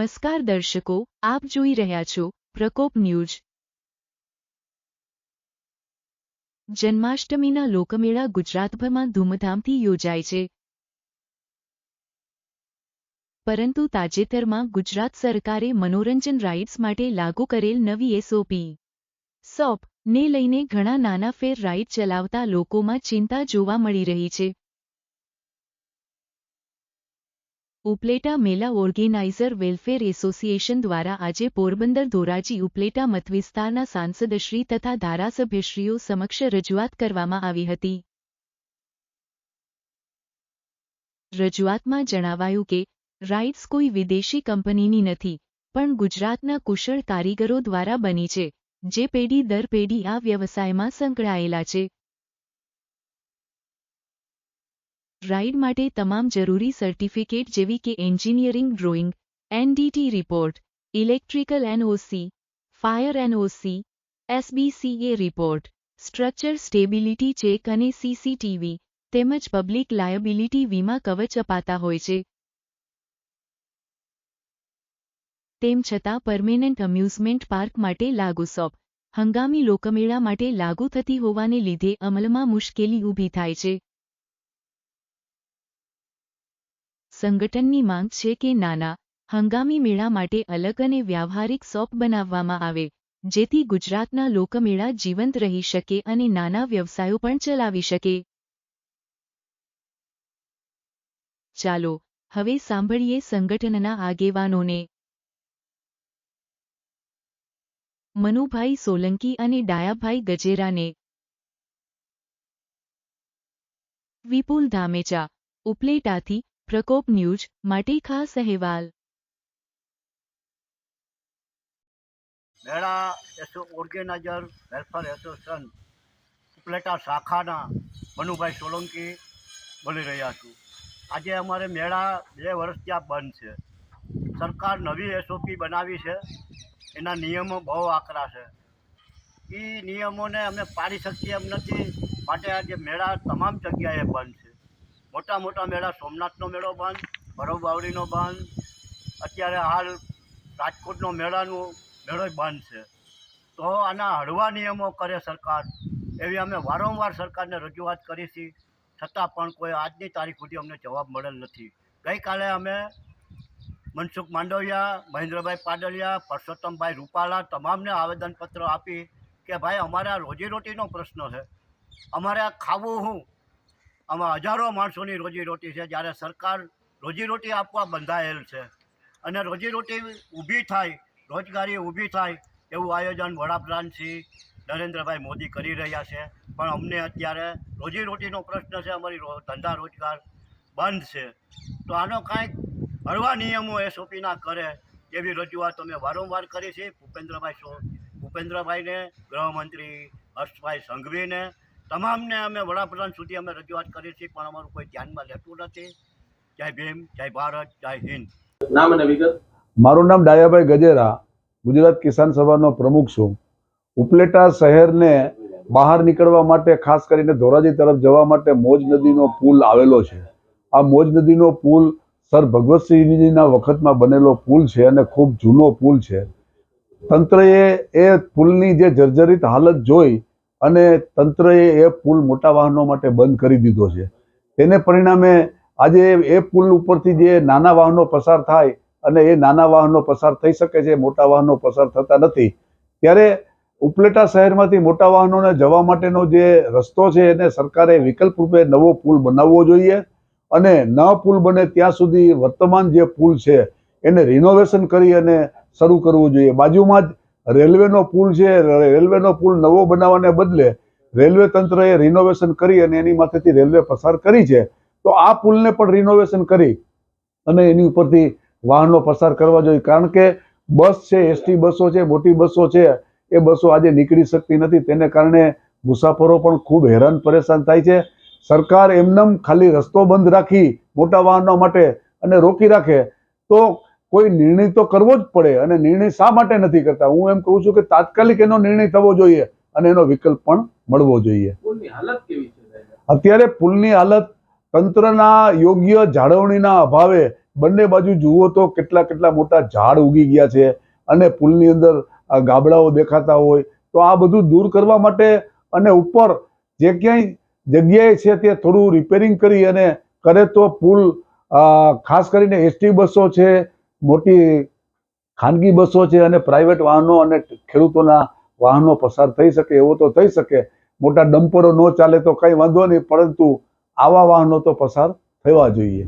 નમસ્કાર દર્શકો, આપ જોઈ રહ્યા છો પ્રકોપ ન્યૂઝ। જન્માષ્ટમીના લોકમેળા ગુજરાતભરમાં ધૂમધામથી યોજાય છે, પરંતુ તાજેતરમાં ગુજરાત સરકારે મનોરંજન રાઇડ્સ માટે લાગુ કરેલ નવી SOP ને લઈને ઘણા નાના ફેર રાઇડ ચલાવતા લોકોમાં ચિંતા જોવા મળી રહી છે। ઉપલેટા મેલા ઓર્ગેનાઇઝર વેલફેર એસોસિએશન દ્વારા આજે પોરબંદર ધોરાજી ઉપલેટા મતવિસ્તારના સાંસદશ્રી તથા ધારાસભ્યશ્રીઓ સમક્ષ રજૂઆત કરવામાં આવી હતી। રજૂઆતમાં જણાવાયું કે રાઇડ્સ કોઈ વિદેશી કંપનીની નથી, પણ ગુજરાતના કુશળ કારીગરો દ્વારા બની છે, જે પેઢી દર પેઢી આ વ્યવસાયમાં સંકળાયેલા છે। રાઇડ માટે તમામ જરૂરી સર્ટિફિકેટ જેવી કે engineering drawing, NDT report, electrical NOC, fire NOC, SBCA report, structure stability check અને CCTV તેમજ પબ્લિક લાયબિલિટી વીમા કવચ અપાતા હોય છે। તેમ છતાં પરમેનન્ટ અમ્યુઝમેન્ટ પાર્ક માટે લાગુ SOP હંગામી લોકમેળા માટે લાગુ થતી હોવાને લીધે અમલમાં મુશ્કેલી ઊભી થાય છે। સંગઠનની માંગ છે કે નાના, હંગામી મેળા માટે અલગ અને વ્યાવહારિક SOP બનાવવામાં આવે, જેથી ગુજરાતના લોકમેળા જીવંત રહી શકે અને નાના વ્યવસાયો પણ ચલાવી શકે। ચાલો હવે સાંભળીએ સંગઠનના આગેવાનોને। મનુભાઈ સોલંકી અને ડાયાભાઈ ગજેરાને। વિપુલ ધામેચા, ઉપલેટાથી પ્રકોપ ન્યૂઝ માટે ખાસ અહેવાલ। મેળા ઓર્ગેનાઇઝર વેલફેર એસોસિએશન ઉપલેટા શાખાના મનુભાઈ સોલંકી બોલી રહ્યા છું। આજે અમારે મેળા 2 વર્ષથી આ બંધ છે। સરકાર નવી SOP બનાવી છે, એના નિયમો બહુ આકરા છે। એ નિયમોને અમે પાડી શકીએ એમ નથી, માટે આજે મેળા તમામ જગ્યાએ બંધ છે। મોટા મોટા મેળા, સોમનાથનો મેળો બંધ, ભરવબાવડીનો બંધ, અત્યારે હાલ રાજકોટનો મેળો બંધ છે। તો આના હળવા નિયમો કરે સરકાર, એવી અમે વારંવાર સરકારને રજૂઆત કરી છે, છતાં પણ કોઈ આજની તારીખ સુધી અમને જવાબ મળેલ નથી। ગઈકાલે અમે મનસુખ માંડવિયા, મહેન્દ્રભાઈ પાડલિયા, પરસોત્તમભાઈ રૂપાલા તમામને આવેદનપત્ર આપી કે ભાઈ અમારે આ રોજીરોટીનો પ્રશ્ન છે, અમારે આ ખાવું શું? આમાં હજારો માણસોની રોજીરોટી છે, જ્યારે સરકાર રોજીરોટી આપવા બંધાયેલ છે અને રોજીરોટી ઊભી થાય, રોજગારી ઊભી થાય એવું આયોજન વડાપ્રધાન શ્રી નરેન્દ્રભાઈ મોદી કરી રહ્યા છે, પણ અમને અત્યારે રોજીરોટીનો પ્રશ્ન છે, અમારી ધંધા રોજગાર બંધ છે। તો આનો કાંઈક હળવા નિયમો SOPના કરે એવી રજૂઆત અમે વારંવાર કરી છે। ભૂપેન્દ્રભાઈને, ગૃહમંત્રી હર્ષભાઈ સંઘવીને, તમામને અમે વડાપ્રધાન સુધી અમે રજૂઆત કરી છે, પણ અમારું કોઈ ધ્યાનમાં લેતું નથી। જય ભીમ, જય ભારત, જય હિન્દ। નામ અને વિગત? મારું નામ ડાયાભાઈ ગજેરા, ગુજરાત કિસાન સભાનો પ્રમુખ છું। ઉપલેટા શહેરને બહાર નીકળવા માટે, ખાસ કરીને ધોરાજી તરફ જવા માટે મોજ નદીનો પુલ આવેલો છે। આ મોજ નદીનો પુલ સર ભગવતસિંહજીના વખતમાં બનેલો પુલ છે અને ખૂબ જૂનો પુલ છે। તંત્રએ એ પુલની જે જર્જરિત હાલત જોઈ અને તંત્રએ એ પુલ મોટા વાહનો માટે બંધ કરી દીધો છે। તેને પરિણામે આજે એ પુલ ઉપરથી જે નાના વાહનો પસાર થાય અને એ નાના વાહનો પસાર થઈ શકે છે, મોટા વાહનો પસાર થતા નથી। ત્યારે ઉપલેટા શહેરમાંથી મોટા વાહનોને જવા માટેનો જે રસ્તો છે એને સરકારે વિકલ્પ રૂપે નવો પુલ બનાવવો જોઈએ અને ન પુલ બને ત્યાં સુધી વર્તમાન જે પુલ છે એને રિનોવેશન કરી અને શરૂ કરવું જોઈએ। બાજુમાં જ રેલવેનો પુલ છે, રેલવેનો પુલ નવો બનાવવાને બદલે રેલવે તંત્રએ રિનોવેશન કરી અને એની માથેથી રેલવે પસાર કરી છે, તો આ પુલને પણ રિનોવેશન કરી અને એની ઉપરથી વાહનો પસાર કરવા જોઈએ। કારણ કે બસ છે, ST બસો છે, મોટી બસો છે, એ બસો આજે નીકળી શકતી નથી, તેને કારણે મુસાફરો પણ ખૂબ હેરાન પરેશાન થાય છે। સરકાર એમનેમ ખાલી રસ્તો બંધ રાખી મોટા વાહનો માટે અને રોકી રાખે તો કોઈ નિર્ણય તો કરવો જ પડે, અને નિર્ણય શા માટે નથી કરતા? હું એમ કહું છું કે તાત્કાલિક એનો નિર્ણય થવો જોઈએ અને એનો વિકલ્પ પણ મળવો જોઈએ। પુલની હાલત કેવી છે? અત્યારે પુલની હાલત તંત્રના યોગ્ય જાળવણીના અભાવે બંને બાજુ જુઓ તો કેટલા કેટલા મોટા ઝાડ ઉગી ગયા છે અને પુલની અંદર ગાબડાઓ દેખાતા હોય. તો આ બધું દૂર કરવા માટે અને ઉપર જે ક્યાંય જગ્યાએ છે તે થોડું રિપેરિંગ કરી અને કરે તો પુલ ખાસ કરીને એસટી બસો છે, મોટી ખાનગી બસો છે અને પ્રાઇવેટ વાહનો અને ખેડૂતોના વાહનો પસાર થઈ શકે એવો તો થઈ શકે. મોટા ડમ્પરો ન ચાલે તો કંઈ વાંધો નહીં, પરંતુ આવા વાહનો તો પસાર થવા જોઈએ.